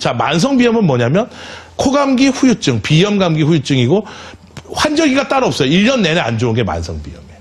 자, 만성비염은 뭐냐면 코감기 후유증, 비염감기 후유증이고 환절기가 따로 없어요. 1년 내내 안 좋은 게 만성비염이에요.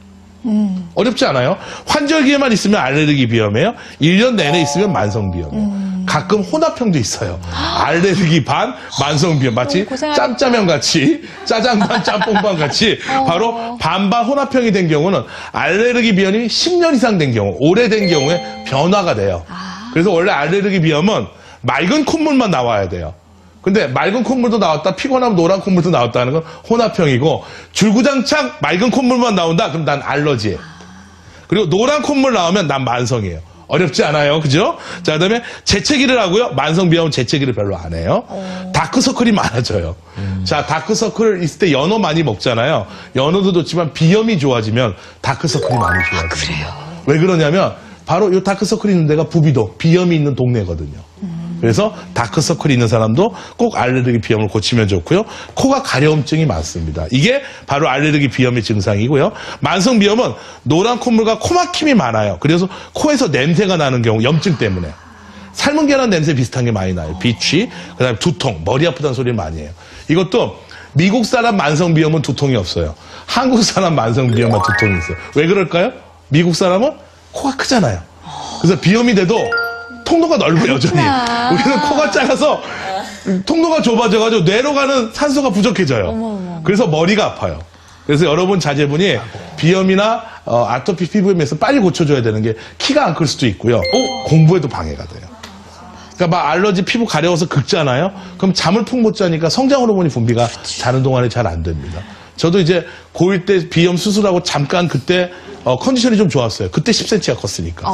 어렵지 않아요? 환절기에만 있으면 알레르기 비염이에요. 1년 내내 있으면 만성비염이에요. 가끔 혼합형도 있어요. 알레르기 반, 만성비염. 마치 짬짜면 같이, 짜장 반, 짬뽕 반 같이 바로 반반 혼합형이 된 경우는 알레르기 비염이 10년 이상 된 경우, 오래된 경우에 변화가 돼요. 그래서 원래 알레르기 비염은 맑은 콧물만 나와야 돼요. 근데 맑은 콧물도 나왔다, 피곤하면 노란 콧물도 나왔다는 건 혼합형이고, 줄구장창 맑은 콧물만 나온다? 그럼 난 알러지예요. 그리고 노란 콧물 나오면 난 만성이에요. 어렵지 않아요. 그죠? 자, 그 다음에 재채기를 하고요. 만성비염은 재채기를 별로 안 해요. 다크서클이 많아져요. 자, 다크서클 있을 때 연어 많이 먹잖아요. 연어도 좋지만 비염이 좋아지면 다크서클이 많이 좋아져요. 그래요? 왜 그러냐면 바로 이 다크서클이 있는 데가 부비도, 비염이 있는 동네거든요. 그래서 다크서클이 있는 사람도 꼭 알레르기 비염을 고치면 좋고요. 코가 가려움증이 많습니다. 이게 바로 알레르기 비염의 증상이고요. 만성비염은 노란 콧물과 코막힘이 많아요. 그래서 코에서 냄새가 나는 경우, 염증 때문에. 삶은 계란 냄새 비슷한 게 많이 나요. 비취, 그다음에 두통, 머리 아프다는 소리 많이 해요. 이것도 미국 사람 만성비염은 두통이 없어요. 한국 사람 만성비염만 두통이 있어요. 왜 그럴까요? 미국 사람은 코가 크잖아요. 그래서 비염이 돼도 통로가 넓어 여전히. 우리는 코가 작아서 통로가 좁아져가지고 뇌로 가는 산소가 부족해져요. 그래서 머리가 아파요. 그래서 여러분 자제분이 비염이나 아토피 피부염에서 빨리 고쳐줘야 되는 게 키가 안 클 수도 있고요. 공부에도 방해가 돼요. 그러니까 막 알러지 피부 가려워서 긁잖아요. 그럼 잠을 푹 못 자니까 성장 호르몬이 분비가 자는 동안에 잘 안 됩니다. 저도 이제 고1 때 비염 수술하고 잠깐 그때 컨디션이 좀 좋았어요. 그때 10cm가 컸으니까.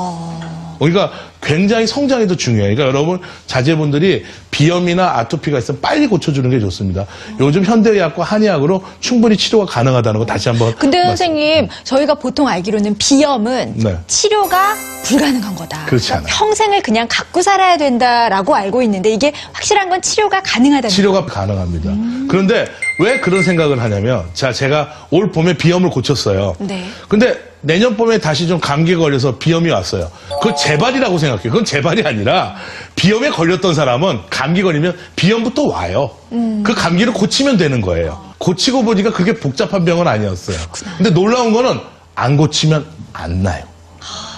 그러니까 굉장히 성장이 더 중요해요. 그러니까 여러분 자제분들이 비염이나 아토피가 있으면 빨리 고쳐주는 게 좋습니다. 요즘 현대의학과 한의학으로 충분히 치료가 가능하다는 거 다시 한번. 근데 선생님, 저희가 보통 알기로는 비염은 네. 치료가 불가능한 거다. 그렇지 않아요. 평생을 그냥 갖고 살아야 된다라고 알고 있는데 이게 확실한 건 치료가 가능하다는 치료가 가능합니다. 그런데 왜 그런 생각을 하냐면, 자, 제가 올 봄에 비염을 고쳤어요. 네. 근데 내년 봄에 다시 좀 감기에 걸려서 비염이 왔어요. 그건 재발이라고 생각해요. 그건 재발이 아니라 비염에 걸렸던 사람은 감기 걸리면 비염부터 와요. 그 감기를 고치면 되는 거예요. 고치고 보니까 그게 복잡한 병은 아니었어요. 근데 놀라운 거는 안 고치면 안 나요.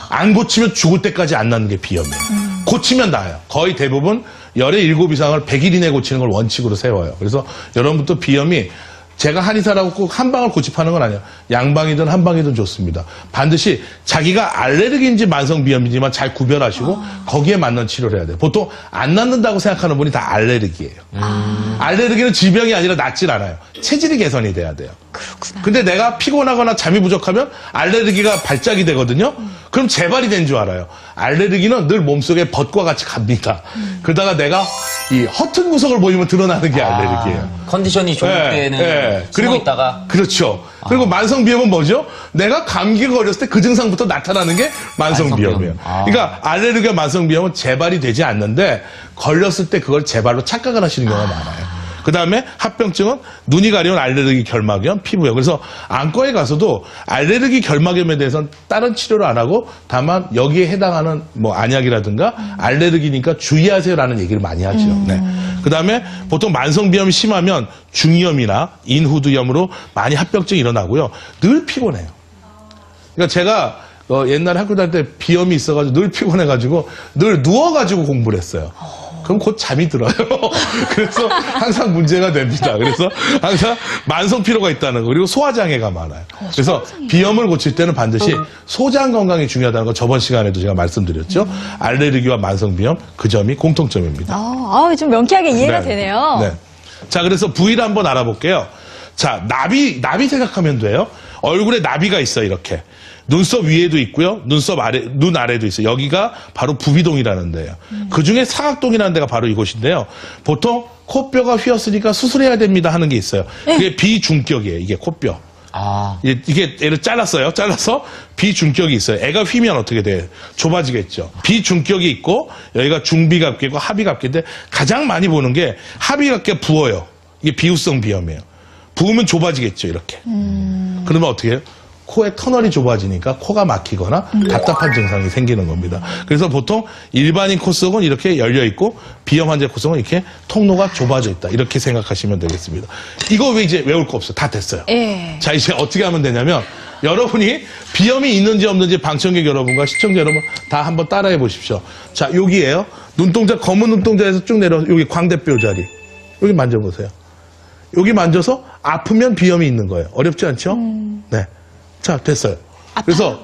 안 고치면 죽을 때까지 안 나는 게 비염이에요. 고치면 나아요. 거의 대부분 열의 7 이상을 100일 이내에 고치는 걸 원칙으로 세워요. 그래서 여러분부터 비염이 제가 한의사라고 꼭 한 방을 고집하는 건 아니에요. 양방이든 한 방이든 좋습니다. 반드시 자기가 알레르기인지 만성비염인지만 잘 구별하시고 거기에 맞는 치료를 해야 돼요. 보통 안 낫는다고 생각하는 분이 다 알레르기예요. 알레르기는 질병이 아니라 낫질 않아요. 체질이 개선이 돼야 돼요. 그렇구나. 근데 내가 피곤하거나 잠이 부족하면 알레르기가 발작이 되거든요. 그럼 재발이 된 줄 알아요. 알레르기는 늘 몸속에 벗과 같이 갑니다. 그러다가 내가 이 허튼 구석을 보이면 드러나는 게 알레르기예요. 컨디션이 좋을 때는 숨어 있다가. 그렇죠. 그리고 만성비염은 뭐죠? 내가 감기가 걸렸을 때 그 증상부터 나타나는 게 만성비염이에요. 그러니까 알레르기와 만성비염은 재발이 되지 않는데 걸렸을 때 그걸 재발로 착각을 하시는 경우가 많아요. 그 다음에 합병증은 눈이 가려운 알레르기 결막염, 피부염. 그래서 안과에 가서도 알레르기 결막염에 대해서는 다른 치료를 안 하고 다만 여기에 해당하는 뭐 안약이라든가 알레르기니까 주의하세요라는 얘기를 많이 하죠. 네. 그 다음에 보통 만성비염이 심하면 중이염이나 인후두염으로 많이 합병증이 일어나고요. 늘 피곤해요. 그러니까 제가 옛날에 학교 다닐 때 비염이 있어가지고 늘 피곤해가지고 늘 누워가지고 공부를 했어요. 그럼 곧 잠이 들어요. 그래서 항상 문제가 됩니다. 그래서 항상 만성 피로가 있다는 거. 그리고 소화장애가 많아요. 그래서 비염을 고칠 때는 반드시 소장 건강이 중요하다는 거 저번 시간에도 제가 말씀드렸죠. 알레르기와 만성 비염 그 점이 공통점입니다. 좀 명쾌하게 이해가 네. 되네요. 네. 자, 그래서 부위를 한번 알아볼게요. 자, 나비 생각하면 돼요. 얼굴에 나비가 있어요, 이렇게. 눈썹 위에도 있고요. 눈 아래도 있어요. 여기가 바로 부비동이라는 데예요. 그중에 사각동이라는 데가 바로 이곳인데요. 보통 코뼈가 휘었으니까 수술해야 됩니다 하는 게 있어요. 그게 비중격이에요. 이게 코뼈. 이게 얘를 잘랐어요. 잘라서 비중격이 있어요. 애가 휘면 어떻게 돼요? 좁아지겠죠. 비중격이 있고 여기가 중비갑기 있고 하비갑기인데 가장 많이 보는 게 하비갑기가 부어요. 이게 비우성 비염이에요. 부으면 좁아지겠죠. 이렇게. 그러면 어떻게 해요? 코의 터널이 좁아지니까 코가 막히거나 답답한 증상이 생기는 겁니다. 그래서 보통 일반인 콧속은 이렇게 열려 있고 비염 환자 콧속은 이렇게 통로가 좁아져 있다. 이렇게 생각하시면 되겠습니다. 이거 왜 이제 외울 거 없어요. 다 됐어요. 예. 자, 이제 어떻게 하면 되냐면 여러분이 비염이 있는지 없는지 방청객 여러분과 시청자 여러분 다 한번 따라해 보십시오. 자, 여기에요. 눈동자, 검은 눈동자에서 쭉 내려 여기 광대뼈 자리. 여기 만져보세요. 여기 만져서 아프면 비염이 있는 거예요. 어렵지 않죠? 네. 자, 됐어요. 그래서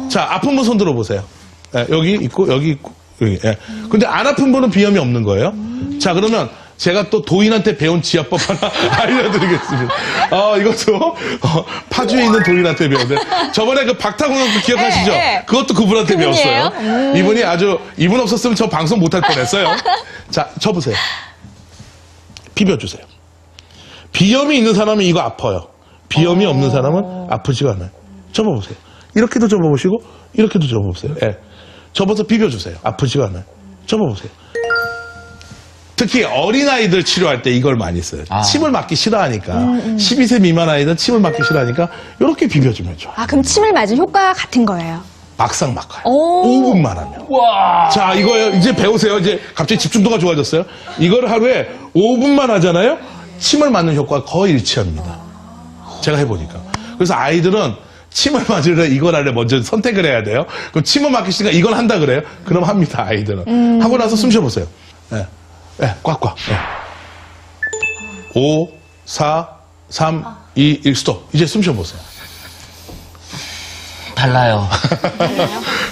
자, 아픈 분 손 들어보세요. 네, 여기 있고 여기 있고 여기. 예. 근데 안 아픈 분은 비염이 없는 거예요. 자, 그러면 제가 또 도인한테 배운 지압법 하나 알려드리겠습니다. 이것도 파주에 있는 도인한테 배웠는데 저번에 그 박타군 기억하시죠? 네. 그것도 그분한테 그분이에요? 배웠어요. 이분이 아주 이분 없었으면 저 방송 못할 뻔했어요. 자, 쳐보세요. 비벼주세요. 비염이 있는 사람은 이거 아파요. 비염이 없는 사람은 아프지가 않아요. 접어보세요. 이렇게도 접어보시고 이렇게도 접어보세요. 예. 접어서 비벼주세요. 아프지가 않아요. 접어보세요. 특히 어린아이들 치료할 때 이걸 많이 써요. 침을 맞기 싫어하니까 12세 미만 아이들은 침을 맞기 싫어하니까 이렇게 비벼주면 좋아요. 아, 그럼 침을 맞은 효과가 같은 거예요? 막상 막하요. 오. 5분만 하면. 와. 자, 이거요. 이제 배우세요. 이제 갑자기 집중도가 좋아졌어요. 이걸 하루에 5분만 하잖아요. 침을 맞는 효과가 거의 일치합니다. 제가 해보니까. 그래서 아이들은 침을 맞으려 이걸 할래 먼저 선택을 해야 돼요. 그럼 침을 맞기 싫으니까 이걸 한다 그래요. 그럼 합니다, 아이들은. 하고 나서 숨 쉬어보세요. 예. 예, 꽉꽉. 예. 5, 4, 3, 2, 1, 스톱. 이제 숨 쉬어보세요. 달라요.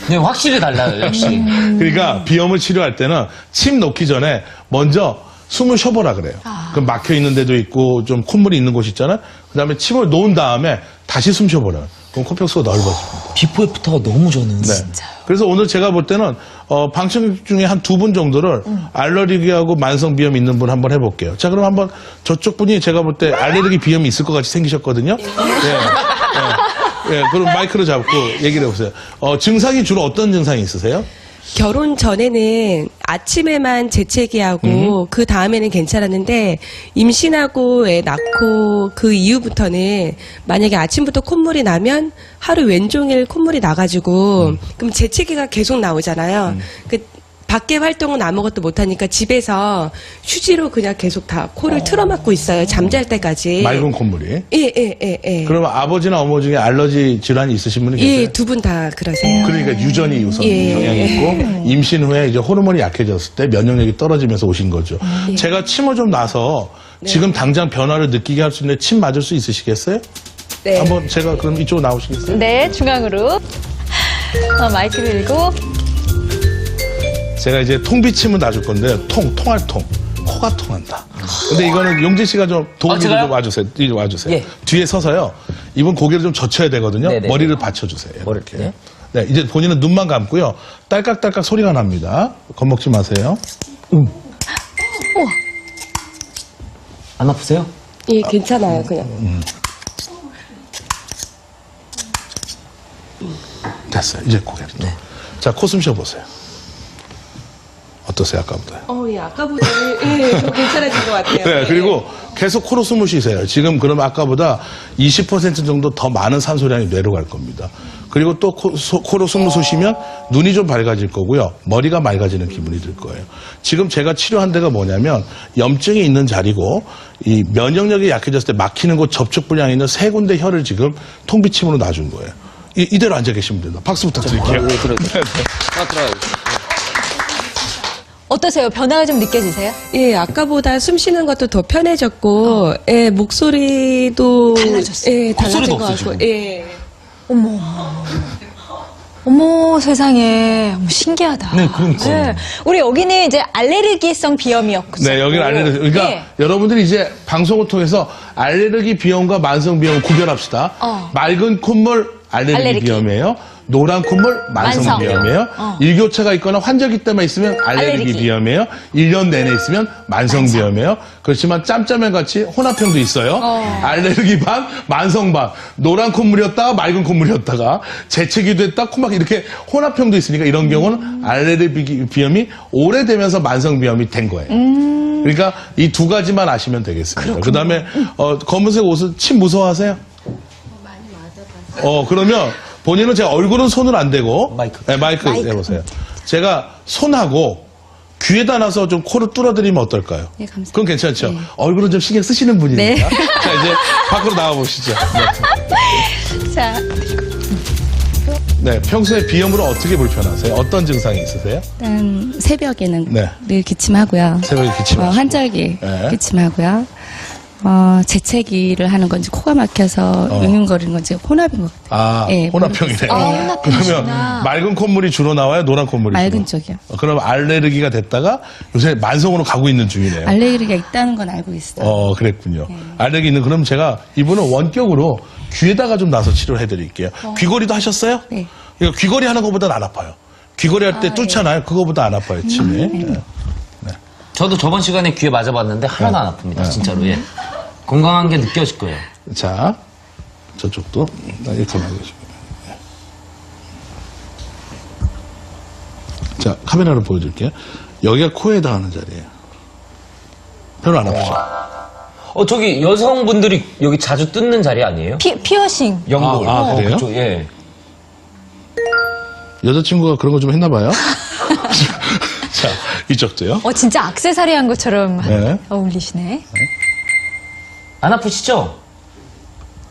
네, 확실히 달라요, 역시. 그러니까 비염을 치료할 때는 침 놓기 전에 먼저 숨을 쉬어보라 그래요. 그럼 막혀 있는 데도 있고 좀 콧물이 있는 곳이 있잖아요. 그 다음에 침을 놓은 다음에 다시 숨 쉬어보라. 그럼 코평수가 넓어집니다. 비포 애프터가 너무 저는. 네. 그래서 오늘 제가 볼 때는 방청객 중에 한 2분 정도를 알레르기하고 만성 비염 있는 분 한번 해볼게요. 자, 그럼 한번 저쪽 분이 제가 볼 때 알레르기 비염이 있을 것 같이 생기셨거든요. 예, 그럼 마이크를 잡고 얘기를 해보세요. 증상이 주로 어떤 증상이 있으세요? 결혼 전에는 아침에만 재채기하고 그 다음에는 괜찮았는데 임신하고 애 낳고 그 이후부터는 만약에 아침부터 콧물이 나면 하루 왼종일 콧물이 나가지고 그럼 재채기가 계속 나오잖아요. 그 밖에 활동은 아무것도 못하니까 집에서 휴지로 그냥 계속 다 코를 틀어막고 있어요. 잠잘 때까지. 맑은 콧물이. 예. 그러면 아버지나 어머 중에 알러지 질환이 있으신 분이 계세요? 예, 두 분 다 그러세요. 그러니까 유전이 우선 예. 영향이 있고 임신 후에 이제 호르몬이 약해졌을 때 면역력이 떨어지면서 오신 거죠. 제가 침을 좀 놔서 지금 당장 변화를 느끼게 할 수 있는데 침 맞을 수 있으시겠어요? 네. 한번 제가 그럼 이쪽으로 나오시겠어요? 네, 중앙으로. 마이크를 들고. 제가 이제 통비침을 놔줄 건데 통할 통. 코가 통한다. 근데 이거는 용진 씨가 좀 도움이 제가요? 좀 와주세요. 이리 와주세요. 예. 뒤에 서서요. 이분 고개를 좀 젖혀야 되거든요. 네네. 머리를 받쳐주세요. 머리를, 이렇게. 네. 네, 이제 본인은 눈만 감고요. 딸깍딸깍 소리가 납니다. 겁먹지 마세요. 안 아프세요? 예, 괜찮아요, 그냥. 됐어요. 이제 고개를. 네. 자, 코 숨 쉬어보세요. 어떠세요, 아까보다? 예, 아까보다는 좀 괜찮아진 것 같아요. 네, 그리고 계속 코로 숨을 쉬세요. 지금 그러면 아까보다 20% 정도 더 많은 산소량이 뇌로 갈 겁니다. 그리고 또 코로 숨을 쉬시면 눈이 좀 밝아질 거고요. 머리가 맑아지는 기분이 들 거예요. 지금 제가 치료한 데가 뭐냐면 염증이 있는 자리고 이 면역력이 약해졌을 때 막히는 곳 접촉 불량이 있는 세 군데 혀를 지금 통비침으로 놔준 거예요. 이대로 앉아 계시면 됩니다. 박수 부탁드릴게요. 어떠세요? 변화가 좀 느껴지세요? 예, 아까보다 숨 쉬는 것도 더 편해졌고, 예, 목소리도 달라졌어요. 예, 달라진 목소리도 것 없어지고. 같고, 예. 어머, 세상에. 어머, 신기하다. 네, 그러니까요. 우리 여기는 이제 알레르기성 비염이었고. 네, 여기는 알레르기. 그러니까 예. 여러분들이 이제 방송을 통해서 알레르기 비염과 만성 비염을 구별합시다. 맑은 콧물 알레르기 비염이에요. 노란 콧물 만성 만성. 비염이에요. 일교차가 있거나 환절기 때만 있으면 알레르기 알레르기. 비염이에요. 1년 내내 있으면 만성 비염이에요. 그렇지만 짬짜면 같이 혼합형도 있어요. 알레르기 반, 만성 반. 노란 콧물이었다가 맑은 콧물이었다가 재채기도 했다 코막 이렇게 혼합형도 있으니까 이런 경우는 알레르기 비염이 오래되면서 만성 비염이 된 거예요. 그러니까 이 두 가지만 아시면 되겠습니다. 그다음에 검은색 옷은 침 무서워하세요? 그러면 본인은 제 얼굴은 손을 안 대고 마이크. 네, 마이크 해보세요. 제가 손하고 귀에다 놔서 좀 코를 뚫어드리면 어떨까요? 네, 감사합니다. 그건 괜찮죠? 얼굴은 좀 신경 쓰시는 분이니까. 네. 자, 이제 밖으로 나와보시죠. 자, 네, 평소에 비염으로 어떻게 불편하세요? 어떤 증상이 있으세요? 일단 새벽에는 네. 늘 기침하고요. 새벽에 기침하시고. 환절기 네. 기침하고요. 재채기를 하는 건지 코가 막혀서 응용거리는 건지 혼합인 것 같아요. 예, 혼합형이네요. 혼합형이시구나. 그러면 맑은 콧물이 주로 나와요? 노란 콧물이 맑은 주로? 쪽이요. 그럼 알레르기가 됐다가 요새 만성으로 가고 있는 중이네요. 알레르기가 있다는 건 알고 있어요. 그랬군요. 알레르기 있는 그럼 제가 이분은 원격으로 귀에다가 좀 나서 치료를 해드릴게요. 귀걸이도 하셨어요? 네. 이거 귀걸이 하는 것보다는 안 아파요. 귀걸이 할 때 뚫잖아요. 그거보다 안 아파요. 침이. 네. 저도 저번 시간에 귀에 맞아봤는데 하나도 안 아픕니다. 진짜로. 예. 건강한 게 느껴질 거예요. 자, 저쪽도 이렇게 나가시고. 자, 카메라로 보여줄게요. 여기가 코에 닿는 자리예요. 별로 안 아프죠? 저기 여성분들이 여기 자주 뜯는 자리 아니에요? 피어싱. 연골. 그래요? 그쪽, 예. 여자친구가 그런 거 좀 했나 봐요? 자, 이쪽도요. 진짜 액세서리한 것처럼 네. 어울리시네. 안 아프시죠?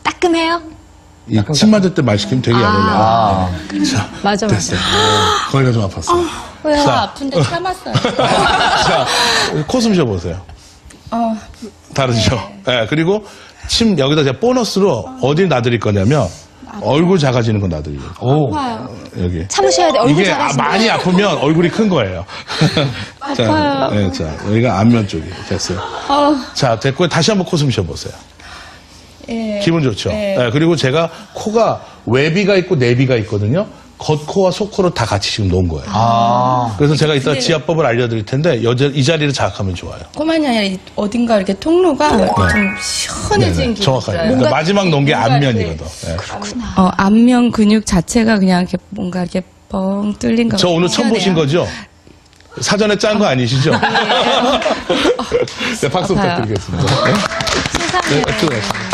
따끔해요? 이 침 맞을 때 말 시키면 되게 얇아요. 자, 맞아. 됐어요. 거기가 좀 아팠어요. 왜요? 자. 아픈데 참았어요. 자, 코숨 쉬어보세요. 다르죠? 네, 그리고 침 여기다 제가 보너스로 어디 놔드릴 거냐면 얼굴 작아지는 거 놔드리고. 여기. 참으셔야 돼. 얼굴 이게 작아진다. 많이 아프면 얼굴이 큰 거예요. 자, 네, 자, 여기가 안면 쪽이 됐어요. 자, 됐고 다시 한번 코숨 쉬어보세요. 기분 좋죠? 네, 그리고 제가 코가 외비가 있고 내비가 있거든요. 겉코와 속코를 다 같이 지금 놓은 거예요. 그래서 제가 이따 지압법을 알려드릴 텐데 이 자리를 자극하면 좋아요. 코만이 아니라 어딘가 이렇게 통로가 좀 시원해진 기분이 정확하게. 들어요. 그러니까 마지막 놓은 게 뭔가 안면이거든. 네. 안면 근육 자체가 그냥 이렇게 뭔가 이렇게 뻥 뚫린 것 저 같아요. 오늘 처음 보신 거죠? 사전에 짠 거 아니시죠? 네, 박수 아파요. 부탁드리겠습니다. 네, 수고하셨습니다.